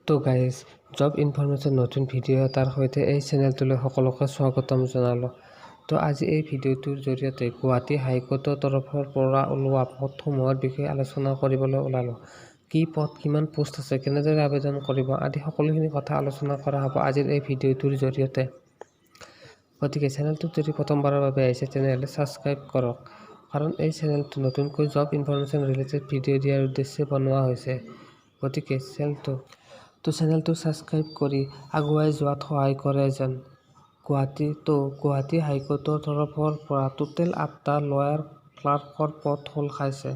তো guys, job information নতুন video' এটাৰ সৈতে এই চেনেলটোলৈ সকলোকে স্বাগতম জনালোঁ। তো আজি এই ভিডিঅ'টোৰ জৰিয়তে গুৱাহাটী হাইকোৰ্টৰ তৰফৰ পৰা ওলোৱা পদসমূহৰ বিষয়ে আলোচনা কৰিবলৈ ওলালোঁ। কি পদ, কিমান পোষ্ট আছে, কেনেদৰে আবেদন কৰিব আদি সকলোখিনি কথা আলোচনা কৰা হ'ব আজিৰ এই ভিডিঅ'টোৰ জৰিয়তে। গতিকে চেনেলটোত যদি প্ৰথমবাৰৰ বাবে আহিছে তেনেহ'লে ছাবস্ক্ৰাইব কৰক, কাৰণ এই চেনেলটো নতুনকৈ জব ইনফৰমেশ্যন ৰিলেটেড ভিডিঅ' দিয়াৰ উদ্দেশ্যে বনোৱা হৈছে। গতিকে চেনেলটো ছাবস্ক্ৰাইব কৰি আগুৱাই যোৱাত সহায় কৰে যেন। গুৱাহাটী হাইকোৰ্টৰ তৰফৰ পৰা টোটেল 8টা লয়াৰ ক্লাৰ্কৰ পদ খোল খাইছে।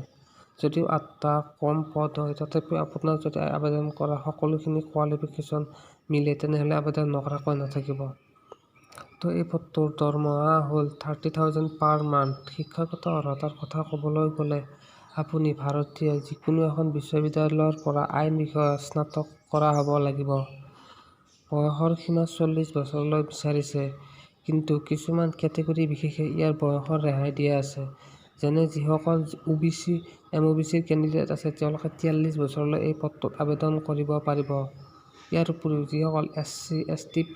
যদিও 8টা কম পদ হয়, তথাপিও আপোনাৰ যদি আবেদন কৰা সকলোখিনি কোৱালিফিকেশ্যন মিলে তেনেহ'লে আবেদন নকৰাকৈ নাথাকিব। তো এই পদটোৰ দৰমহা হ'ল 30,000 পাৰ মান্থ। শিক্ষাগত অৰ্হতাৰ কথা ক'বলৈ গ'লে আপুনি ভাৰতীয় যিকোনো এখন বিশ্ববিদ্যালয়ৰ পৰা আইন বিষয়ত স্নাতক কৰা হ'ব লাগিব। বয়সৰ সীমা 40 বছৰলৈ বিচাৰিছে, কিন্তু কিছুমান কেটেগৰী বিশেষে ইয়াৰ বয়সৰ ৰেহাই দিয়া আছে। যেনে যিসকল OBC, MOBC ৰ কেণ্ডিডেট আছে তেওঁলোকে 43 বছৰলৈ এই পদটোত আবেদন কৰিব পাৰিব। ইয়াৰ উপৰিও যিসকল SC, STP,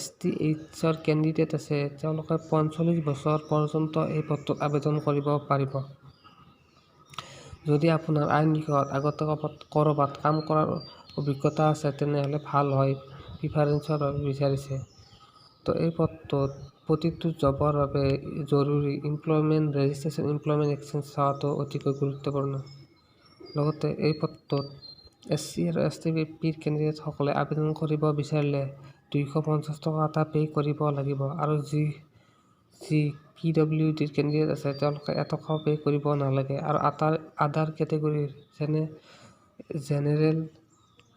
STH ৰ কেণ্ডিডেট আছে তেওঁলোকে 45 বছৰ পৰ্যন্ত এই পদটোত আবেদন কৰিব পাৰিব। যদি আপোনাৰ আইন বিষয়ত আগতে ক'ৰবাত কাম কৰাৰ অভিজ্ঞতা আছে তেনেহ'লে ভাল হয়, প্ৰিফাৰেন্সৰ বাবে বিচাৰিছে। তো এই পদটোত প্ৰতিটো জবৰ বাবে জৰুৰী এমপ্লয়মেণ্ট ৰেজিষ্ট্ৰেশ্যন, এমপ্লয়মেণ্ট এক্সচেঞ্জ চোৱাটো অতিকৈ গুৰুত্বপূৰ্ণ। লগতে এই পদটোত SC আৰু STP ৰ কেণ্ডিডেটসকলে আবেদন কৰিব বিচাৰিলে 250 টকা এটা পে' কৰিব লাগিব, আৰু যি PWD ৰ কেণ্ডিডেট আছে তেওঁলোকে এটকাও পে' কৰিব নালাগে। আৰু আদাৰ কেটেগৰীৰ যেনে জেনেৰেল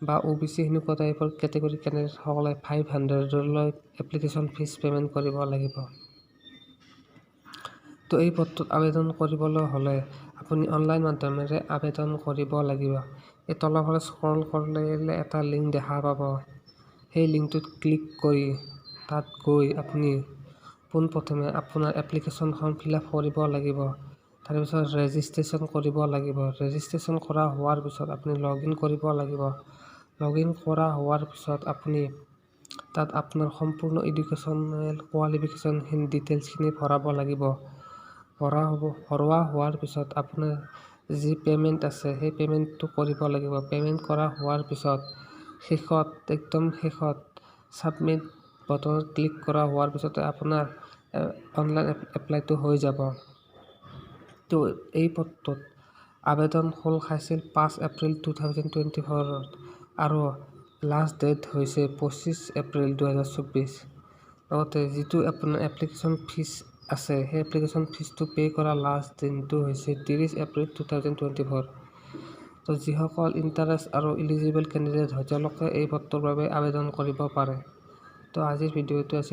বা OBC সেনেকুৱা টাইপৰ কেটেগৰীৰ কেণ্ডিডেটসকলে 500লৈ এপ্লিকেশ্যন ফিজ পে'মেণ্ট কৰিব লাগিব। তো এই পদটোত আবেদন কৰিবলৈ হ'লে আপুনি অনলাইন মাধ্যমেৰে আবেদন কৰিব লাগিব। এই তলৰফালে স্ক্ৰল কৰিলে এটা লিংক দেখা পাব। সেই লিংকটোত ক্লিক কৰি তাত গৈ আপুনি পোনপ্ৰথমে আপোনাৰ এপ্লিকেশ্যনখন ফিল আপ কৰিব লাগিব। তাৰপিছত ৰেজিষ্ট্ৰেশ্যন কৰিব লাগিব। ৰেজিষ্ট্ৰেশ্যন কৰা হোৱাৰ পিছত আপুনি লগ ইন কৰিব লাগিব। লগ ইন কৰা হোৱাৰ পিছত আপুনি তাত আপোনাৰ সম্পূৰ্ণ এডুকেশ্যনেল কোৱালিফিকেশ্যন ডিটেইলছখিনি ভৰাব লাগিব। ভৰোৱা হোৱাৰ পিছত আপোনাৰ যি পে'মেণ্ট আছে সেই পে'মেণ্টটো কৰিব লাগিব। পে'মেণ্ট কৰা হোৱাৰ পিছত একদম শেষত ছাবমিট বটনত ক্লিক কৰা হোৱাৰ পিছতে আপোনাৰ অনলাইন এপ্লাইটো হৈ যাব। তো এই পদটোত আবেদন খোল খাইছিল 5 এপ্ৰিল 2024 আৰু লাষ্ট ডেট হৈছে 25 এপ্ৰিল 2024। লগতে যিটো আপোনাৰ এপ্লিকেশ্যন ফিজ আছে সেই এপ্লিকেশ্যন ফিজটো পে' কৰা লাষ্ট দিনটো হৈছে 30 এপ্ৰিল 2024। তো যিসকল ইণ্টাৰেষ্ট আৰু ইলিজিবল কেণ্ডিডেট হয় তেওঁলোকে এই পদটোৰ বাবে আবেদন কৰিব পাৰে। তো আজিৰ ভিডিঅ'টো আছিল